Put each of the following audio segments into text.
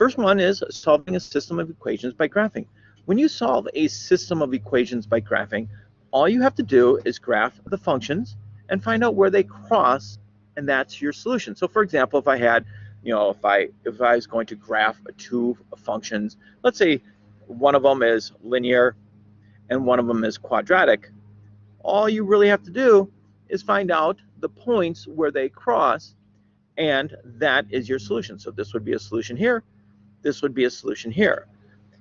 First one is solving a system of equations by graphing. When you solve a system of equations by graphing, all you have to do is graph the functions and find out where they cross, and that's your solution. So for example, if I had, if I was going to graph two functions, let's say one of them is linear and one of them is quadratic, all you really have to do is find out the points where they cross, and that is your solution. So this would be a solution here, this would be a solution here.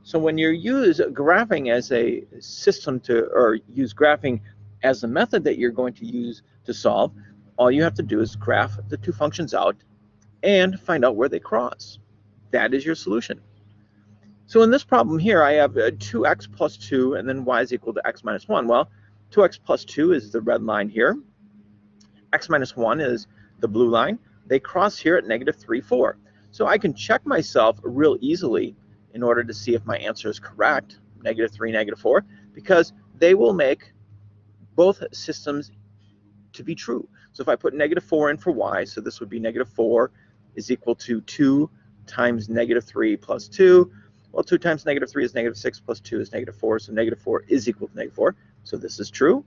So when you use graphing as a system or use graphing as a method that you're going to use to solve, all you have to do is graph the two functions out and find out where they cross. That is your solution. So in this problem here, I have 2x plus 2 and then y is equal to x minus 1. Well, 2x plus 2 is the red line here. X minus 1 is the blue line. They cross here at negative 3, 4. So I can check myself real easily in order to see if my answer is correct, negative 3, negative 4, because they will make both systems to be true. So if I put negative 4 in for y, so this would be negative 4 is equal to 2 times negative 3 plus 2. Well, 2 times negative 3 is negative 6 plus 2 is negative 4, so negative 4 is equal to negative 4. So this is true.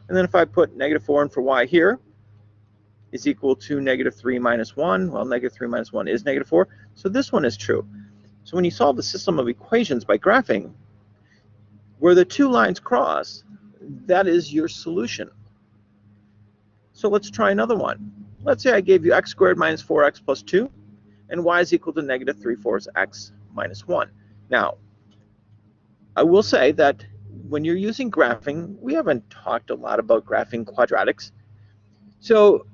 And then if I put negative 4 in for y here, is equal to negative 3 minus 1. Well, negative 3 minus 1 is negative 4, so this one is true. So when you solve a system of equations by graphing, where the two lines cross, that is your solution. So let's try another one. Let's say I gave you x squared minus 4x plus 2, and y is equal to negative 3/4 x minus 1. Now, I will say that when you're using graphing, we haven't talked a lot about graphing quadratics. So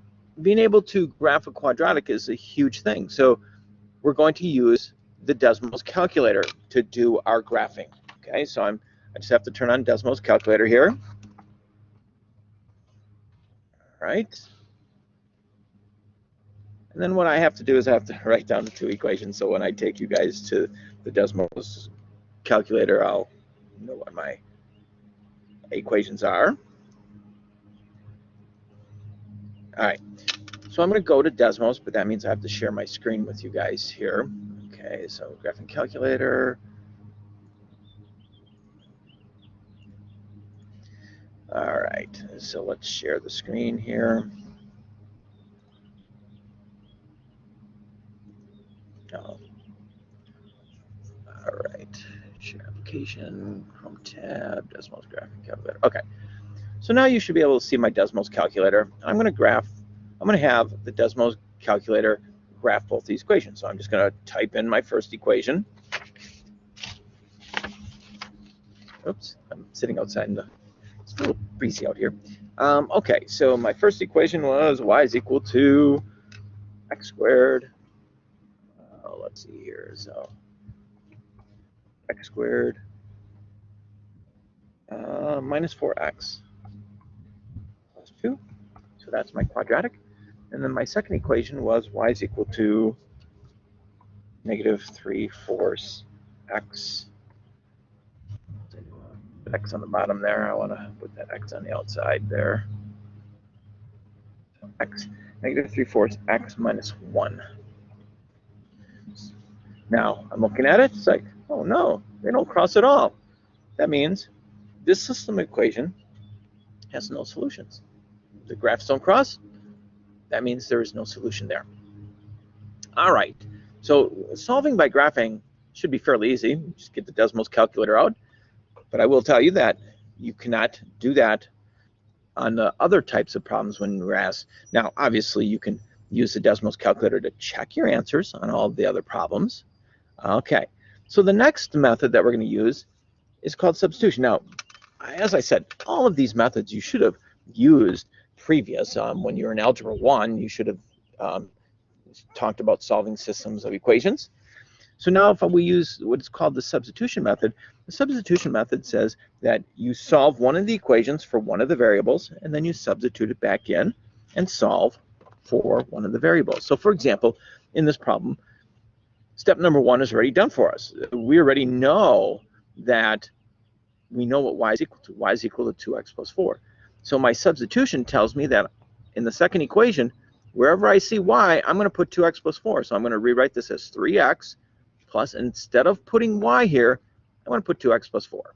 being able to graph a quadratic is a huge thing. So we're going to use the Desmos calculator to do our graphing. Okay, so I just have to turn on Desmos calculator here. All right. And then what I have to do is I have to write down the two equations, so when I take you guys to the Desmos calculator, I'll know what my equations are. All right, so I'm going to go to Desmos, but that means I have to share my screen with you guys here. Okay, so graphing calculator. All right, so let's share the screen here. Oh. All right, share application, Chrome tab, Desmos graphing calculator. Okay, so now you should be able to see my Desmos calculator. I'm going to have the Desmos calculator graph both these equations. So I'm just going to type in my first equation. Oops, I'm sitting outside and it's a little breezy out here. Okay, so my first equation was y is equal to x squared. Let's see here. So x squared minus 4x plus 2. So that's my quadratic. And then my second equation was y is equal to negative 3/4 x. X on the bottom there. I want to put that x on the outside there. So x, negative 3/4 x minus 1. Now I'm looking at it. It's like, oh no, they don't cross at all. That means this system equation has no solutions. The graphs don't cross. That means there is no solution there. All right, so solving by graphing should be fairly easy. Just get the Desmos calculator out. But I will tell you that you cannot do that on the other types of problems when we're asked. Now, obviously, you can use the Desmos calculator to check your answers on all the other problems. Okay, so the next method that we're going to use is called substitution. Now, as I said, all of these methods you should have used previous. When you were in Algebra 1, you should have talked about solving systems of equations. So now if we use what's called the substitution method, the substitution method says that you solve one of the equations for one of the variables, and then you substitute it back in and solve for one of the variables. So for example, in this problem, step number 1 is already done for us. We already know that we know what y is equal to. Y is equal to 2x plus 4. So my substitution tells me that in the second equation, wherever I see y, I'm going to put 2x plus 4. So I'm going to rewrite this as 3x plus, instead of putting y here, I want to put 2x plus 4.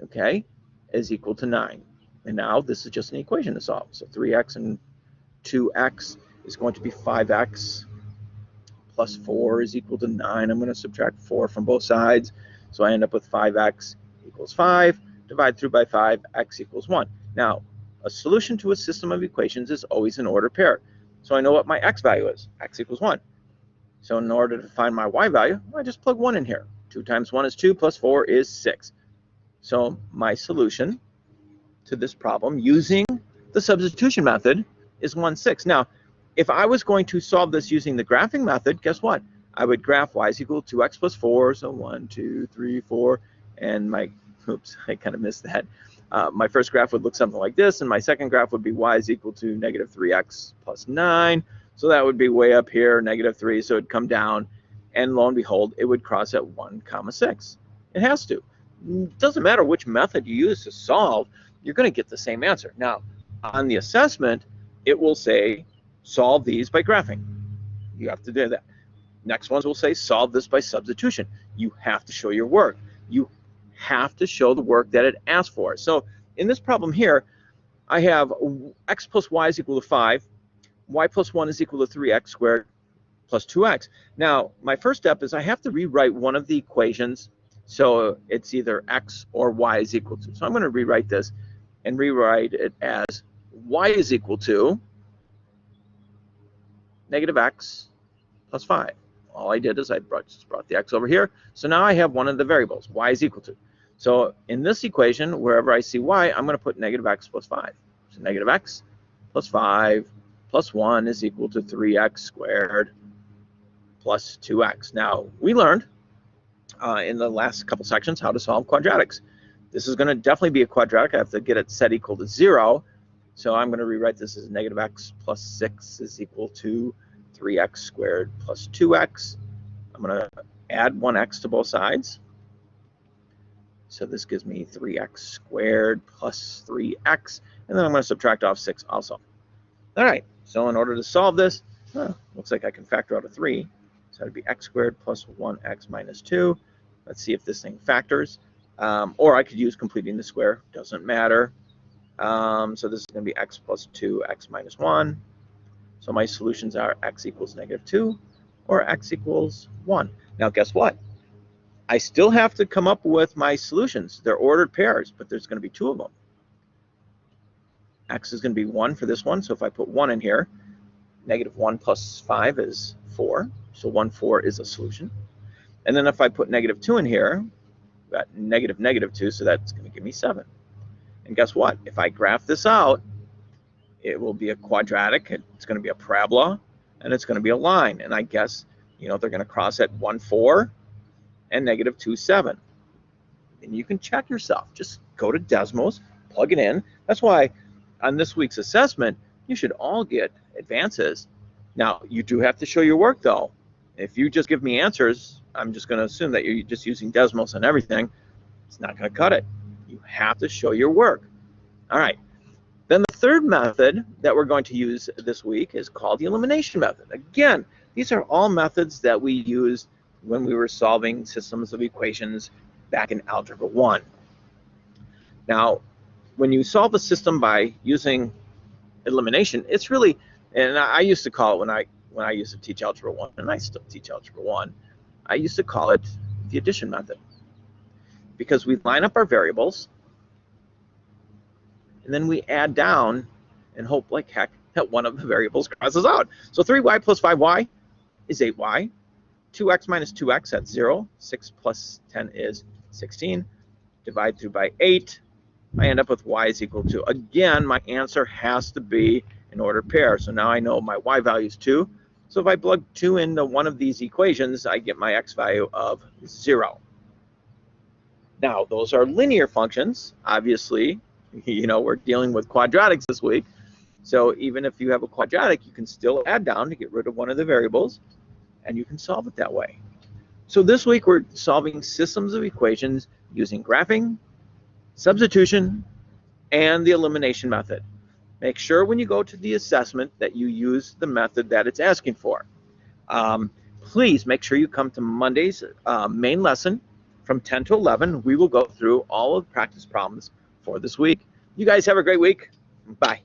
Okay, is equal to 9. And now this is just an equation to solve. So 3x and 2x is going to be 5x plus 4 is equal to 9. I'm going to subtract 4 from both sides. So I end up with 5x equals 5. Divide through by 5, x equals 1. Now, a solution to a system of equations is always an ordered pair. So I know what my x value is. X equals 1. So in order to find my y value, I just plug 1 in here. 2 times 1 is 2, plus 4 is 6. So my solution to this problem using the substitution method is 1/6. Now, if I was going to solve this using the graphing method, guess what? I would graph y is equal to x plus 4, so 1, 2, 3, 4, and my, oops, I kind of missed that. My first graph would look something like this, and my second graph would be y is equal to negative 3x plus 9, so that would be way up here, negative 3, so it'd come down, and lo and behold, it would cross at 1,6. It has to. It doesn't matter which method you use to solve, you're going to get the same answer. Now, on the assessment, it will say, solve these by graphing. You have to do that. Next ones will say, solve this by substitution. You have to show your work. You have to show the work that it asked for. So in this problem here, I have x plus y is equal to 5. Y plus 1 is equal to 3x squared plus 2x. Now, my first step is I have to rewrite one of the equations so it's either x or y is equal to. So I'm going to rewrite this and rewrite it as y is equal to negative x plus 5. All I did is I just brought the x over here. So now I have one of the variables, y is equal to. So in this equation, wherever I see y, I'm going to put negative x plus 5. So negative x plus 5 plus 1 is equal to 3x squared plus 2x. Now, we learned in the last couple sections how to solve quadratics. This is going to definitely be a quadratic. I have to get it set equal to 0. So I'm going to rewrite this as negative x plus 6 is equal to 3x squared plus 2x. I'm going to add 1x to both sides. So this gives me 3x squared plus 3x. And then I'm going to subtract off 6 also. All right, so in order to solve this, looks like I can factor out a 3. So that would be x squared plus 1x minus 2. Let's see if this thing factors. Or I could use completing the square. Doesn't matter. So this is going to be x plus 2, x minus 1. So my solutions are x equals negative 2 or x equals 1. Now guess what? I still have to come up with my solutions. They're ordered pairs, but there's going to be 2 of them. X is going to be 1 for this one. So if I put 1 in here, negative 1 plus 5 is 4. So 1, 4 is a solution. And then if I put negative 2 in here, I've got negative negative 2, so that's going to give me 7. And guess what? If I graph this out, it will be a quadratic, it's going to be a parabola, and it's going to be a line. And I guess, they're going to cross at 1, 4 and negative 2, 7. And you can check yourself. Just go to Desmos, plug it in. That's why on this week's assessment, you should all get advances. Now, you do have to show your work, though. If you just give me answers, I'm just going to assume that you're just using Desmos and everything. It's not going to cut it. You have to show your work. All right. Then the third method that we're going to use this week is called the elimination method. Again, these are all methods that we used when we were solving systems of equations back in Algebra 1. Now, when you solve a system by using elimination, it's really, and I used to call it when I used to teach Algebra 1, and I still teach Algebra 1, I used to call it the addition method. Because we line up our variables, and then we add down and hope like heck that one of the variables crosses out. So 3y plus 5y is 8y. 2x minus 2x, that's 0. 6 plus 10 is 16. Divide through by 8. I end up with y is equal to, again, my answer has to be an ordered pair. So now I know my y value is 2. So if I plug 2 into one of these equations, I get my x value of 0. Now, those are linear functions. Obviously, we're dealing with quadratics this week. So even if you have a quadratic, you can still add down to get rid of one of the variables, and you can solve it that way. So this week, we're solving systems of equations using graphing, substitution, and the elimination method. Make sure when you go to the assessment that you use the method that it's asking for. Please make sure you come to Monday's main lesson from 10 to 11. We will go through all of the practice problems for this week. You guys have a great week. Bye.